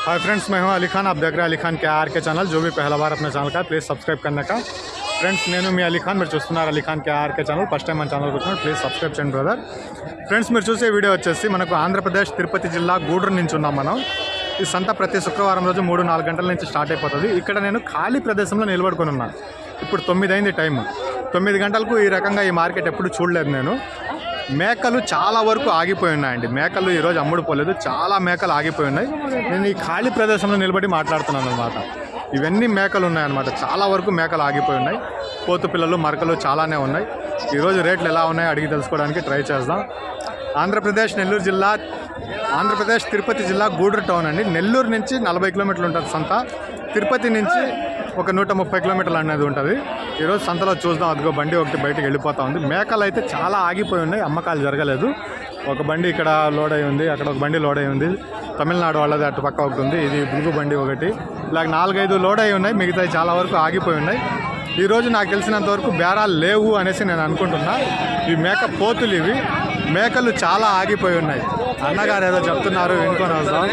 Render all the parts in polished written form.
Hi friends, मैं हूं अली खान। आप देख रहे हैं अली खान के आर के चैनल। जो भी पहला बार अपने चैनल का प्लीज़ सब्सक्राइब करने का। ఫ్రెండ్స్ నేను మీ అలీ ఖాన్, మీరు చూస్తున్నారు Ali Khan KR K channel. First time మన ఛానల్ వచ్చినప్పుడు ప్లీజ్ సబ్స్క్రైబ్ చేయండి బ్రదర్. ఫ్రెండ్స్ మీరు చూసే వీడియో వచ్చేసి మనకు ఆంధ్రప్రదేశ్ తిరుపతి జిల్లా గూడూరు నుంచి ఉన్నాం మనం. ఈ సంత ప్రతి శుక్రవారం రోజు 3-4 గంటల నుంచి స్టార్ట్ అయిపోతుంది. ఇక్కడ నేను ఖాళీ ప్రదేశంలో నిలబడుకొని ఉన్నాను. ఇప్పుడు 9 అయింది టైం. 9 గంటలకు ఈ రకంగా ఈ మార్కెట్ ఎప్పుడు చూడలేదు నేను. మేకలు చాలా వరకు ఆగిపోయి ఉన్నాయండి. మేకలు ఈరోజు అమ్ముడుపోలేదు, చాలా మేకలు ఆగిపోయి ఉన్నాయి. నేను ఈ ఖాళీ ప్రదేశంలో నిలబడి మాట్లాడుతున్నాను అనమాట. ఇవన్నీ మేకలు ఉన్నాయన్నమాట. చాలా వరకు మేకలు ఆగిపోయి ఉన్నాయి. పోతు పిల్లలు, మరకలు చాలానే ఉన్నాయి. ఈరోజు రేట్లు ఎలా ఉన్నాయో అడిగి తెలుసుకోవడానికి ట్రై చేద్దాం. ఆంధ్రప్రదేశ్ నెల్లూరు జిల్లా, ఆంధ్రప్రదేశ్ తిరుపతి జిల్లా గూడూరు టౌన్ అండి. నెల్లూరు నుంచి 40 కిలోమీటర్లు ఉంటుంది సంత. తిరుపతి నుంచి ఒక 130 కిలోమీటర్లు అనేది ఉంటుంది. ఈరోజు సంతలో చూద్దాం. అదిగో బండి ఒకటి బయటకు వెళ్ళిపోతూ ఉంది. మేకలు అయితే చాలా ఆగిపోయి ఉన్నాయి, అమ్మకాలు జరగలేదు. ఒక బండి ఇక్కడ లోడ్ అయి ఉంది, అక్కడ ఒక బండి లోడ్ అయి ఉంది. తమిళనాడు వాళ్ళది అటు పక్క ఒకటి ఉంది. ఇది బులుగు బండి ఒకటి. ఇలాగ 4-5 లోడ్ అయి ఉన్నాయి. మిగతాయి చాలా వరకు ఆగిపోయి ఉన్నాయి. ఈరోజు నాకు తెలిసినంత వరకు బేరాలు లేవు అనేసి నేను అనుకుంటున్నా. ఈ మేక పోతులు, ఇవి మేకలు చాలా ఆగిపోయి ఉన్నాయి. అన్నగారు ఏదో చెప్తున్నారు, వినుకొని వస్తాం.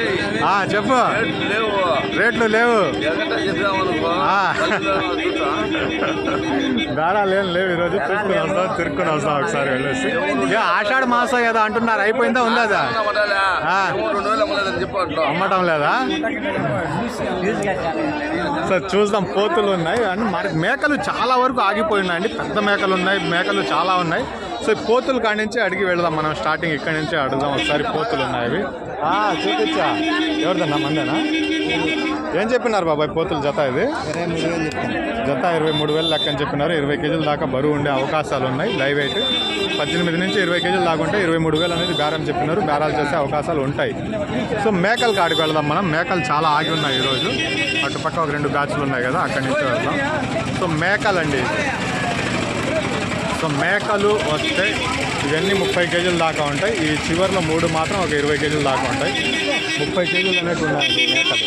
చెప్పు. రేట్లు లేవు, బేరాలు ఏం లేవు. ఈరోజు తిరుక్కుని వస్తాం ఒకసారి వెళ్ళేసి. ఆషాఢ మాసం ఏదో అంటున్నారు, అయిపోయిందా? ఉందా? అమ్మటం లేదా? సార్ చూద్దాం. పోతులు ఉన్నాయి అండ్ మరి మేకలు చాలా వరకు ఆగిపోయి ఉన్నాయండి. పెద్ద మేకలు ఉన్నాయి, మేకలు చాలా ఉన్నాయి. సో ఈ పోతులు కాడి నుంచి అడిగి వెళదాం మనం. స్టార్టింగ్ ఇక్కడి నుంచి అడుగుదాం ఒకసారి. పోతులు ఉన్నాయి అవి. చూపించా. ఎవరిదన్నా? మందేనా? ఏం చెప్పినారు బాబాయ్ పోతులు జత? ఇది జత 23,000 లెక్క అని చెప్పినారు. 20 కేజీల దాకా బరువు ఉండే అవకాశాలు ఉన్నాయి. లైవ్ వెయిట్ 18 నుంచి 20 కేజీలు దాకా ఉంటే 23,000 అనేది బేరం చెప్పినారు. బేరాలు చేసే అవకాశాలు ఉంటాయి. సో మేకలు కాడికి వెళదాం మనం. మేకలు చాలా ఆగి ఉన్నాయి ఈరోజు. అటుపక్క ఒక 2 బ్యాచ్లు ఉన్నాయి కదా, అక్కడి నుంచి వెళ్దాం. సో మేకలండి. సో మేకలు వస్తే ఇవన్నీ 30 కేజీల దాకా ఉంటాయి. ఈ చివరిలో 3 మాత్రం ఒక 20 కేజీల దాకా ఉంటాయి. 30 కేజీలు అనేవి ఉన్నాయండి మేకలు.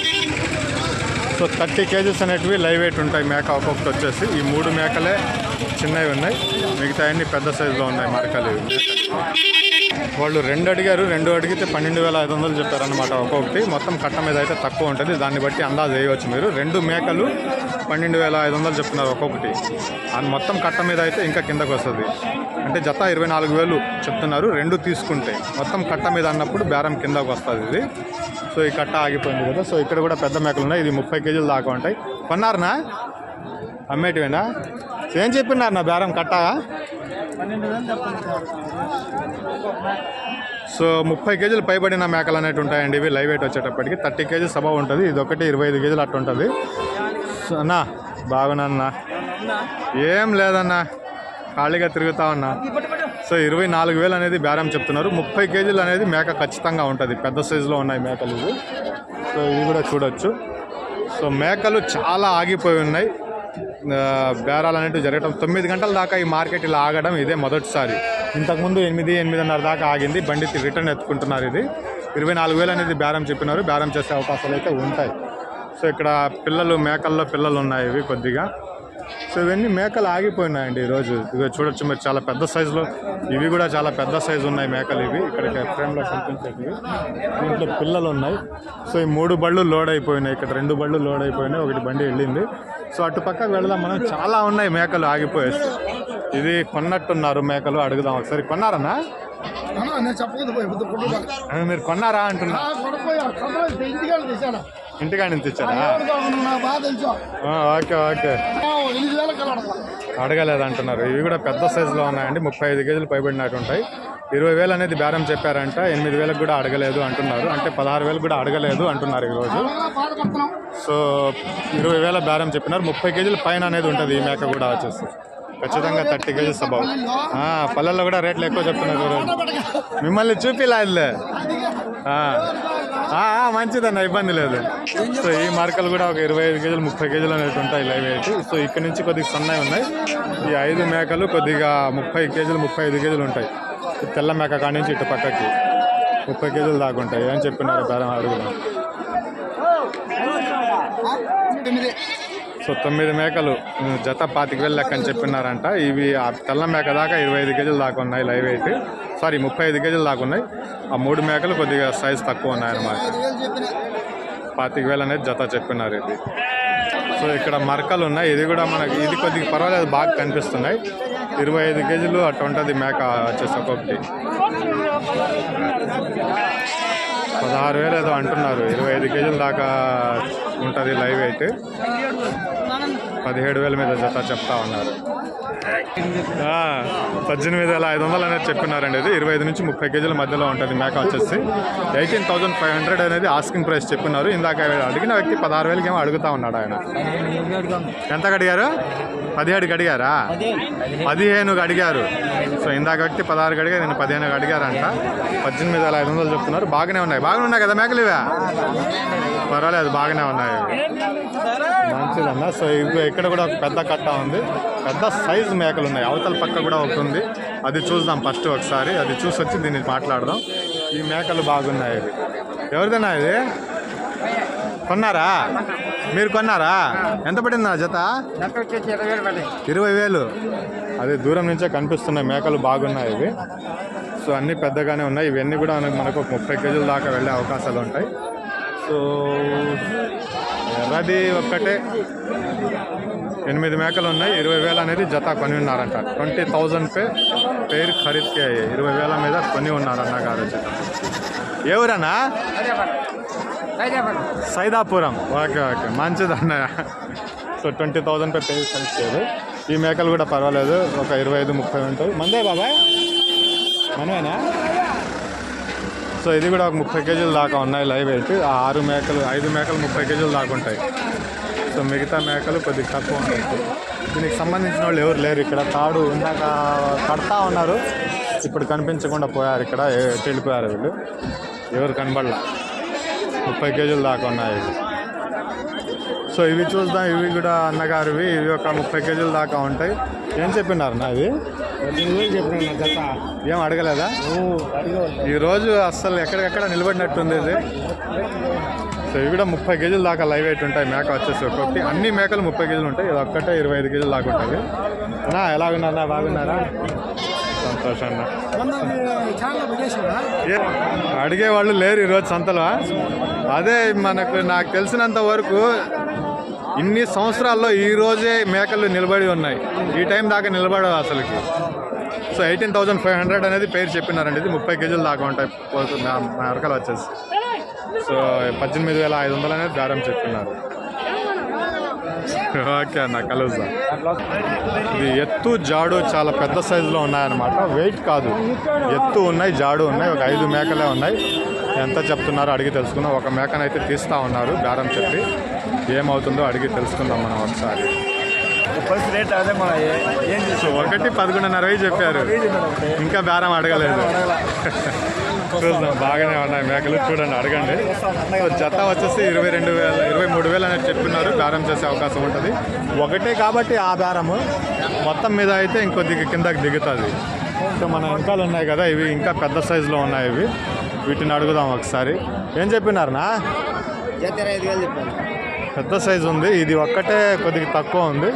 సో 30 కేజీస్ అనేటివి లైవ్ వెయిట్ ఉంటాయి మేక ఒక్కొక్కటి వచ్చేసి. ఈ 3 మేకలే చిన్నవి ఉన్నాయి, మిగతా అన్ని పెద్ద సైజులో ఉన్నాయి మరకలు. వాళ్ళు 2 అడిగారు. 2 అడిగితే 12,500 చెప్పారనమాట ఒక్కొక్కటి. మొత్తం కట్ట మీద అయితే తక్కువ ఉంటుంది, దాన్ని బట్టి అందాజు వేయవచ్చు మీరు. 2 మేకలు 12,500 చెప్తున్నారు ఒక్కొక్కటి. అది మొత్తం కట్ట మీద అయితే ఇంకా కిందకు వస్తుంది. అంటే జత 24,000 చెప్తున్నారు 2 తీసుకుంటే. మొత్తం కట్ట మీద అన్నప్పుడు బేరం కిందకు వస్తుంది ఇది. సో ఈ కట్ట ఆగిపోయింది కదా. సో ఇక్కడ కూడా పెద్ద మేకలు ఉన్నాయి. ఇది 30 కేజీలు దాకా ఉంటాయి. కొన్నారనా? అమ్మేటివేనా? ఏం చెప్పినారు నా బేరం కట్ట? సో 30 కేజీలు పైబడిన మేకలు అనేవి ఉంటాయండి ఇవి. లైవ్ వెయిట్ వచ్చేటప్పటికి 30 కేజీస్ సభ ఉంటుంది. ఇది ఒకటి 25 కేజీలు అట్టు ఉంటుంది. సో అన్నా బాగున్నా? ఏం లేదన్నా, ఖాళీగా తిరుగుతా ఉన్నా. సో 24,000 అనేది బేరం చెప్తున్నారు. 30 కేజీలు అనేది మేక ఖచ్చితంగా ఉంటుంది. పెద్ద సైజులో ఉన్నాయి మేకలు ఇవి. సో ఇవి కూడా చూడొచ్చు. సో మేకలు చాలా ఆగిపోయి ఉన్నాయి. బేరాలు అనేవి జరగటం 9 గంటల దాకా ఈ మార్కెట్ ఇలా ఆగడం ఇదే మొదటిసారి. ఇంతకుముందు 8-8:30 దాకా ఆగింది. బండి రిటర్న్ ఎత్తుకుంటున్నారు. ఇది 24,000 అనేది బేరం చెప్పినారు. బేరం చేసే అవకాశాలు అయితే ఉంటాయి. సో ఇక్కడ పిల్లలు, మేకల్లో పిల్లలు ఉన్నాయి ఇవి కొద్దిగా. సో ఇవన్నీ మేకలు ఆగిపోయినాయండి ఈరోజు. ఇవి చూడొచ్చు మీరు, చాలా పెద్ద సైజులో. ఇవి కూడా చాలా పెద్ద సైజు ఉన్నాయి మేకలు ఇవి. ఇక్కడ ఫ్రేమ్లో కనిపించేటివి. దీంట్లో పిల్లలు ఉన్నాయి. సో ఈ 3 బళ్ళు లోడ్ అయిపోయినాయి. ఇక్కడ 2 బళ్ళు లోడ్ అయిపోయినాయి, ఒకటి బండి వెళ్ళింది. సో అటు పక్కకు వెళదాం మనం. చాలా ఉన్నాయి మేకలు ఆగిపోయేసి. ఇది కొన్నట్టున్నారు మేకలు. అడుగుదాం ఒకసారి. కొన్నారన్నా? మీరు కొన్నారా అంటున్నా? ఇంటికాడ నుంచి తెచ్చారా? Okay okay. అడగలేదు అంటున్నారు. ఇవి కూడా పెద్ద సైజులో ఉన్నాయండి. 35 కేజీలు పైబడినట్టు ఉంటాయి. 20,000 అనేది బేరం చెప్పారంట. 8,000 కూడా అడగలేదు అంటున్నారు. అంటే 16,000 కూడా అడగలేదు అంటున్నారు ఈరోజు. సో 20,000 బేరం చెప్పినారు. 30 కేజీల పైన అనేది ఉంటుంది ఈ మేక కూడా వచ్చేసి. ఖచ్చితంగా 30 కేజీస్ అబౌ. పల్లెల్లో కూడా రేట్లు ఎక్కువ చెప్తున్నారు ఈరోజు. మిమ్మల్ని చూపిలాదులే. మంచిదన్న, ఇబ్బంది లేదు. సో ఈ మార్కలు కూడా ఒక 25 కేజీలు 30 కేజీలు అనేవి ఉంటాయి లైవ్ వెయిట్. సో ఇక్కడ నుంచి కొద్దిగా సన్నవి ఉన్నాయి. ఈ 5 మేకలు కొద్దిగా 30 కేజీలు 35 కేజీలు ఉంటాయి. తెల్ల మేక కాడి నుంచి ఇటు పక్కకి 30 కేజీలు దాకా ఉంటాయి. ఏం చెప్పినారు బేరం అడుగుదాం. సో 9 మేకలు జత 25,000 లెక్క అని చెప్పినారంట. ఇవి తెల్ల మేక దాకా 25 కేజీలు దాకా ఉన్నాయి లైవ్ వెయిట్. సారీ 35 కేజీలు దాకా ఉన్నాయి. ఆ 3 మేకలు కొద్దిగా సైజు తక్కువ ఉన్నాయన్నమాట. 25,000 అనేది జత చెప్పినారు ఇది. సో ఇక్కడ మరకలు ఉన్నాయి, ఇది కూడా మనకి ఇది కొద్దిగా పర్వాలేదు, బాగా కనిపిస్తున్నాయి. 25 కేజీలు అట్లా ఉంటుంది మేక వచ్చేసి ఒక్కొక్కటి. 16,000 ఏదో అంటున్నారు, 25 కేజీల దాకా ఉంటుంది లైవ్ అయితే. 17,000 మీద జత చెప్తా ఉన్నారు. 18,500 అనేది చెప్పినారండి. ఇది 25 నుంచి 30 కేజీల మధ్యలో ఉంటుంది మేక వచ్చేసి. 18,500 అనేది ఆస్కింగ్ ప్రైస్ చెప్పినారు. ఇందాక అడిగిన వ్యక్తి 16,000 ఏమో అడుగుతా ఉన్నాడు ఆయన. ఎంతకు అడిగారు? 17కి అడిగారా? 15కి అడిగారు. సో ఇందాక వ్యక్తి 16కి అడిగారు, నేను 15కి అడిగారంట. 18,500 చెప్తున్నారు. బాగానే ఉన్నాయి కదా మేకలు ఇవే? పర్వాలేదు, బాగానే ఉన్నాయి, మంచిదన్న. సో ఇక్కడ కూడా ఒక పెద్ద కట్ట ఉంది, పెద్ద సైజు మేకలు ఉన్నాయి. అవతల పక్క కూడా ఒకటి ఉంది, అది చూద్దాం ఫస్ట్ ఒకసారి. అది చూసి వచ్చి దీన్ని మాట్లాడదాం. ఈ మేకలు బాగున్నాయి. ఇవి ఎవరిదన్నా? ఇది కొన్నారా? మీరు కొన్నారా? ఎంత పడిందా జత? 20,000. అది దూరం నుంచే కనిపిస్తున్నాయి, మేకలు బాగున్నాయి ఇవి. సో అన్నీ పెద్దగానే ఉన్నాయి. ఇవన్నీ కూడా మనకు 30 కేజీల దాకా వెళ్ళే అవకాశాలు ఉంటాయి. సో ఎర్రది ఒక్కటే 8 మేకలు ఉన్నాయి. 20,000 అనేది జత కొని ఉన్నారంట. 20,000 పేరు ఖరీదుకే 20,000 మీద కొని ఉన్నారు అన్నగారు. ఏ ఊరన్నా? సైదాపురం. ఓకే, మంచిది అన్నయ్య. సో 20,000 పేరు ఖరీదు. ఈ మేకలు కూడా పర్వాలేదు, ఒక 25-30 ఉంటాయి. మందే బాబాయ్? మనమేనా? సో ఇది కూడా ఒక 30 కేజీల దాకా ఉన్నాయి లైవ్ అయితే. ఆ 5 మేకలు 30 కేజీల దాకా ఉంటాయి. సో మిగతా మేకలు కొద్దిగా తక్కువ ఉంటాయి. దీనికి సంబంధించిన వాళ్ళు ఎవరు లేరు ఇక్కడ. తాడు ఇందాక కడతా ఉన్నారు, ఇప్పుడు కనిపించకుండా పోయారు. ఇక్కడ వెళ్ళిపోయారు వీళ్ళు, ఎవరు కనబడలా. 30 కేజీల దాకా ఉన్నాయి. సో ఇవి చూద్దాం. ఇవి కూడా అన్నగారివి. ఇవి ఒక 30 కేజీల దాకా ఉంటాయి. ఏం చెప్పినారు నా? ఇది ఏం అడగలేదా? ఈరోజు అస్సలు ఎక్కడెక్కడ నిలబడినట్టుంది ఇది. సో ఇవి కూడా 30 కేజీల దాకా లైవ్ వెయిట్ ఉంటాయి మేక వచ్చేసి ఒక్కొక్కటి. అన్ని మేకలు 30 కేజీలు ఉంటాయి. ఇది ఒక్కటే 25 కేజీల దాకా ఉంటుంది. అన్నా ఎలాగున్నారా? బాగున్నారా? సంతోషం. అడిగేవాళ్ళు లేరు ఈరోజు సంతలో. అదే నాకు తెలిసినంత వరకు ఇన్ని సంవత్సరాల్లో ఈ రోజే మేకలు నిలబడి ఉన్నాయి. ఈ టైం దాకా నిలబడవు అసలుకి. సో 18,500 అనేది పేరు చెప్పినారండి. ఇది 30 కేజీల దాకా ఉంటాయి పోతుంది మేకలు వచ్చేసి. సో 18,500 అనేది దారం చెప్పినారు. ఓకే అన్న, కలుద్దాం. ఇది ఎత్తు జాడు చాలా పెద్ద సైజులో ఉన్నాయన్నమాట. వెయిట్ కాదు, ఎత్తు ఉన్నాయి, జాడు ఉన్నాయి. ఒక 5 మేకలే ఉన్నాయి. ఎంత చెప్తున్నారో అడిగి తెలుసుకుందాం. ఒక మేకనైతే తీస్తూ ఉన్నారు దారం చెప్పి. ఏమవుతుందో అడిగి తెలుసుకుందాం మనం ఒకసారి. ఒకటి 11,500 చెప్పారు, ఇంకా బేరం అడగలేదు. చూద్దాం, బాగానే ఉన్నాయి మేకలు. చూడండి, అడగండి. జత వచ్చేసి 23,000 అనేది చెప్పినారు. బేరం చేసే అవకాశం ఉంటుంది. ఒకటే కాబట్టి ఆ బేరము మొత్తం మీద అయితే ఇంకొద్దిగా కిందకి దిగుతుంది. సో మన వెనకాలు ఉన్నాయి కదా, ఇవి ఇంకా పెద్ద సైజులో ఉన్నాయి. ఇవి వీటిని అడుగుదాం ఒకసారి. ఏం చెప్పినారనా? పెద్ద సైజు ఉంది. ఇది ఒక్కటే కొద్దిగా తక్కువ ఉంది.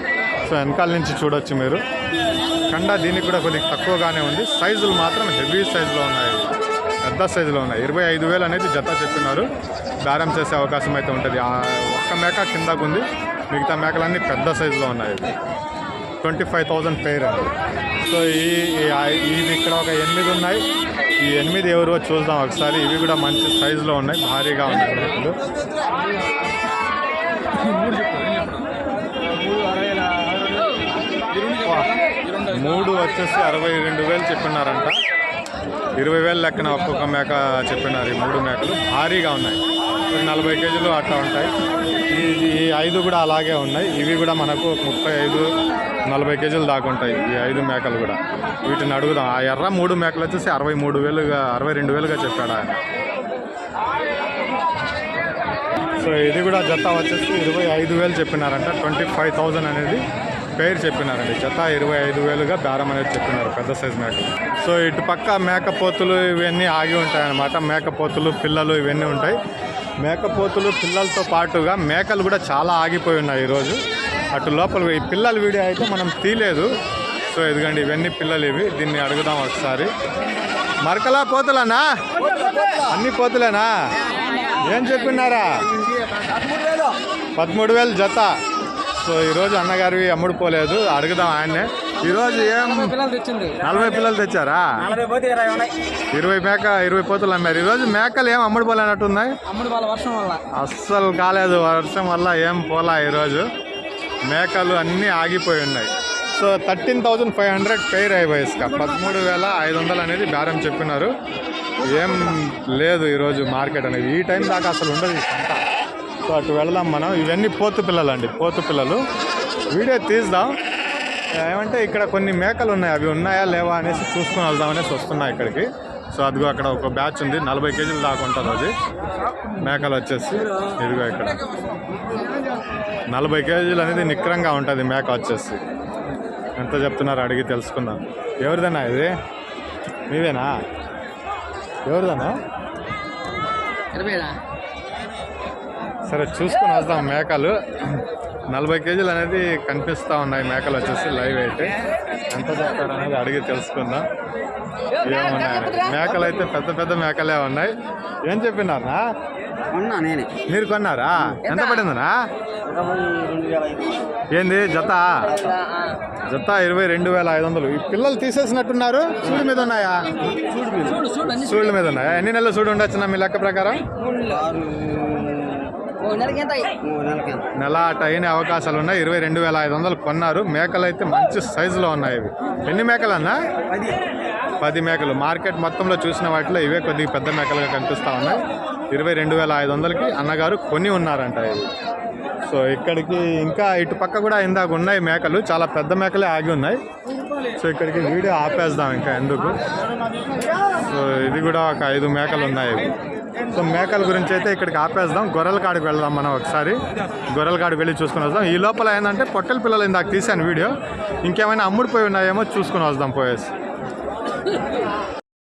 సో వెనకాల నుంచి చూడొచ్చు మీరు. కండ దీనికి కూడా కొద్దిగా తక్కువగానే ఉంది. సైజులు మాత్రం హెవీ సైజులో ఉన్నాయి, పెద్ద సైజులో ఉన్నాయి. 25,000 అనేది జత చెప్పినారు. బేరం చేసే అవకాశం అయితే ఉంటుంది. ఒక్క మేక కిందకు ఉంది, మిగతా మేకలన్నీ పెద్ద సైజులో ఉన్నాయి. 25,000 పేరు అండి. సో ఇది ఇక్కడ ఒక 8 ఉన్నాయి. ఈ 8 ఎవరో చూద్దాం ఒకసారి. ఇవి కూడా మంచి సైజులో ఉన్నాయి, భారీగా ఉన్నాయి మేకలు. 3 వచ్చేసి 62,000 చెప్పినారంట. 20,000 లెక్కన ఒక్కొక్క మేక చెప్పినారు. ఈ 3 మేకలు భారీగా ఉన్నాయి, 40 కేజీలు అట్లా ఉంటాయి. ఈ 5 కూడా అలాగే ఉన్నాయి. ఇవి కూడా మనకు 35-40 కేజీలు దాకా ఉంటాయి ఈ 5 మేకలు కూడా. వీటిని అడుగుదాం. ఆ ఎర్ర 3 మేకలు వచ్చేసి 62,000గా చెప్పాడు ఆయన. సో ఇది కూడా జత వచ్చేసి 25,000 చెప్పినారంట. 25,000 అనేది పేరు చెప్పినారండి. జత 25,000గా బేరం అనేది చెప్పినారు, పెద్ద సైజు మేకలు. సో ఇటు పక్క మేకపోతులు ఇవన్నీ ఆగి ఉంటాయి అన్నమాట. మేకపోతులు పిల్లలు ఇవన్నీ ఉంటాయి. మేకపోతులు పిల్లలతో పాటుగా మేకలు కూడా చాలా ఆగిపోయి ఉన్నాయి ఈరోజు. అటు లోపల ఈ పిల్లల వీడియో అయితే మనం తీయలేదు. సో ఇదిగండి, ఇవన్నీ పిల్లలు ఇవి. దీన్ని అడుగుదాం ఒకసారి. మరకలా పోతులనా? అన్ని పోతులేనా? ఏం చెప్పినారా? 13,000 జత. సో ఈరోజు అన్నగారివి అమ్ముడు పోలేదు, అడుగుదాం ఆయన్నే. ఈరోజు ఏం 40 పిల్లలు తెచ్చారా? 20 పోతులు అమ్మారు. ఈరోజు మేకలు ఏం అమ్ముడు పోలేనట్టు ఉన్నాయి. అస్సలు కాలేదు, వర్షం వల్ల ఏం పోలా. ఈరోజు మేకలు అన్నీ ఆగిపోయి ఉన్నాయి. సో 13,500 పెయిర్ అయిపోయి 13,500 అనేది బేరం చెప్పినారు. ఏం లేదు ఈరోజు మార్కెట్ అనేది. ఈ టైం దాకా అసలు ఉండదు ఈ సంత. సో అటు వెళదాం మనం. ఇవన్నీ పోతు పిల్లలు అండి, పోతు పిల్లలు. వీడియో తీద్దాం. ఏమంటే ఇక్కడ కొన్ని మేకలు ఉన్నాయి, అవి ఉన్నాయా లేవా అనేసి చూసుకొని వెళ్దాం అనేసి వస్తున్నాయి ఇక్కడికి. సో అదిగో అక్కడ ఒక బ్యాచ్ ఉంది, 40 కేజీలు దాకా ఉంటుంది అది. మేకలు వచ్చేసి ఇదిగో ఇక్కడ 40 కేజీలు అనేది నిక్కరంగా ఉంటుంది మేక వచ్చేసి. ఎంత చెప్తున్నారు అడిగి తెలుసుకుందాం. ఎవరిదన్నా ఇది? మీదేనా? ఎవరిదన్నా? సరే చూసుకొని వద్దాం. మేకలు 40 కేజీలు అనేది కనిపిస్తూ ఉన్నాయి మేకలు వచ్చేసి లైవ్ అయితే. ఎంత చెప్తారు అనేది అడిగి తెలుసుకుందాం. ఏమున్నాయి మేకలు అయితే పెద్ద పెద్ద మేకలే ఉన్నాయి. ఏం చెప్పినారా? నేనే. మీరు కొన్నారా? ఎంత పడిందనా? ఏంది జత? జత 22,500. ఈ పిల్లలు తీసేసినట్టున్నారు. సూడి మీద ఉన్నాయా? సూళ్ళ మీద ఉన్నాయా? ఎన్ని నెలలు సూడి ఉండొచ్చున్నా మీ లెక్క ప్రకారం? నెల అటు అయిన అవకాశాలు ఉన్నాయి. 22,500 కొన్నారు. మేకలు అయితే మంచి సైజులో ఉన్నాయి. ఇవి ఎన్ని మేకలు అన్నా? 10 మేకలు. మార్కెట్ మొత్తంలో చూసిన వాటిలో ఇవే కొద్దిగా పెద్ద మేకలుగా కనిపిస్తూ ఉన్నాయి. 22,500కి అన్నగారు కొని ఉన్నారంట ఇవి. సో ఇక్కడికి ఇంకా ఇటు పక్క కూడా ఇందాక ఉన్నాయి మేకలు, చాలా పెద్ద మేకలే ఆగి ఉన్నాయి. సో ఇక్కడికి వీడియో ఆపేద్దాం ఇంకా ఎందుకు. సో ఇది కూడా ఒక 5 మేకలు ఉన్నాయి. సో మేకల గురించి అయితే ఇక్కడికి ఆపేద్దాం. గొర్రెల కాడికి వెళ్దాం మనం ఒకసారి. గొర్రెల కాడికి వెళ్ళి చూసుకొని వద్దాం. ఈ లోపల ఏంటంటే పొట్టెల పిల్లలు ఇందాక తీసాను వీడియో, ఇంకేమైనా అమ్ముడిపోయి ఉన్నాయేమో చూసుకొని వద్దాం పోయేసి.